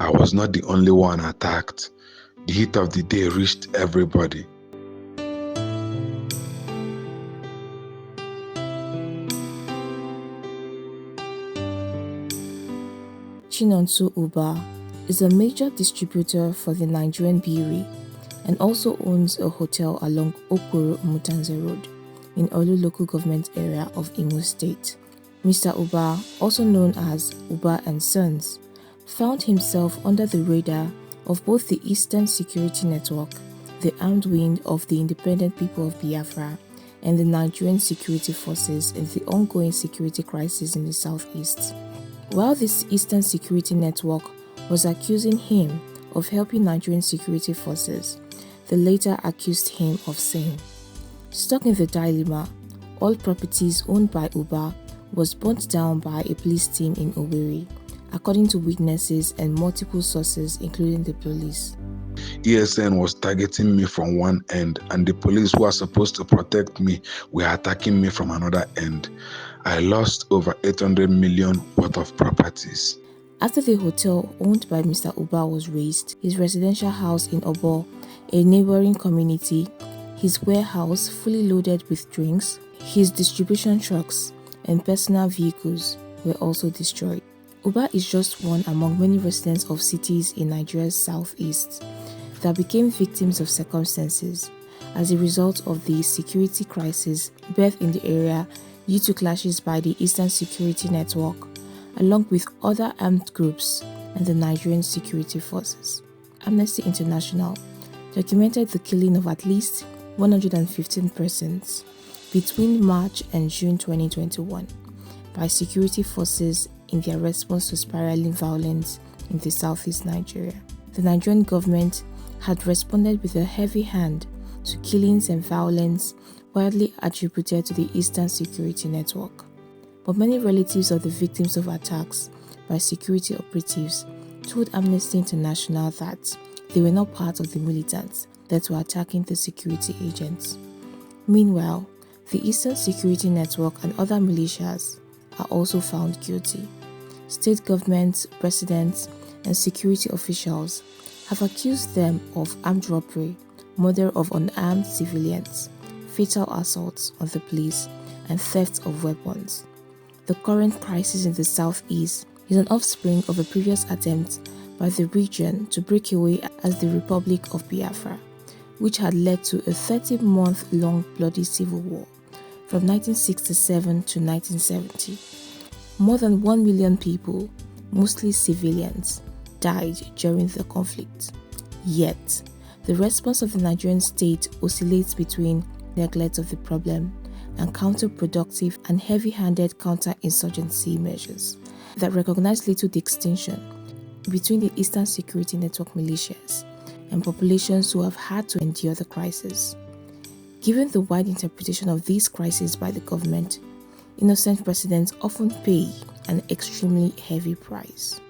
I was not the only one attacked. The heat of the day reached everybody. Chinonso Uba is a major distributor for the Nigerian brewery and also owns a hotel along Okoro Mutanze Road in Olu local government area of Imo State. Mr. Uba, also known as Uba and Sons, found himself under the radar of both the Eastern Security Network, the armed wing of the independent people of Biafra, and the Nigerian security forces in the ongoing security crisis in the southeast. While this Eastern Security Network was accusing him of helping Nigerian security forces, they later accused him of saying, stuck in the dilemma, all properties owned by Uba was burnt down by a police team in Owerri, according to witnesses and multiple sources including the police. ESN was targeting me from one end, and the police who are supposed to protect me were attacking me from another end. I lost over 800 million worth of properties. After the hotel owned by Mr. Uba was razed, his residential house in Obo, a neighboring community, his warehouse fully loaded with drinks, his distribution trucks, and personal vehicles were also destroyed. Uba is just one among many residents of cities in Nigeria's southeast that became victims of circumstances as a result of the security crisis birthed in the area due to clashes by the Eastern Security Network, along with other armed groups and the Nigerian security forces. Amnesty International documented the killing of at least 115 persons between March and June 2021 by security forces in their response to spiraling violence in the southeast Nigeria. The Nigerian government had responded with a heavy hand to killings and violence widely attributed to the Eastern Security Network. But many relatives of the victims of attacks by security operatives told Amnesty International that they were not part of the militants that were attacking the security agents. Meanwhile, the Eastern Security Network and other militias are also found guilty. State governments, presidents, and security officials have accused them of armed robbery, murder of unarmed civilians, fatal assaults on the police, and theft of weapons. The current crisis in the southeast is an offspring of a previous attempt by the region to break away as the Republic of Biafra, which had led to a 30-month-long bloody civil war from 1967 to 1970. More than 1 million people, mostly civilians, died during the conflict. Yet, the response of the Nigerian state oscillates between neglect of the problem and counterproductive and heavy-handed counter-insurgency measures that recognize little distinction between the Eastern Security Network militias and populations who have had to endure the crisis. Given the wide interpretation of these crises by the government, innocent residents often pay an extremely heavy price.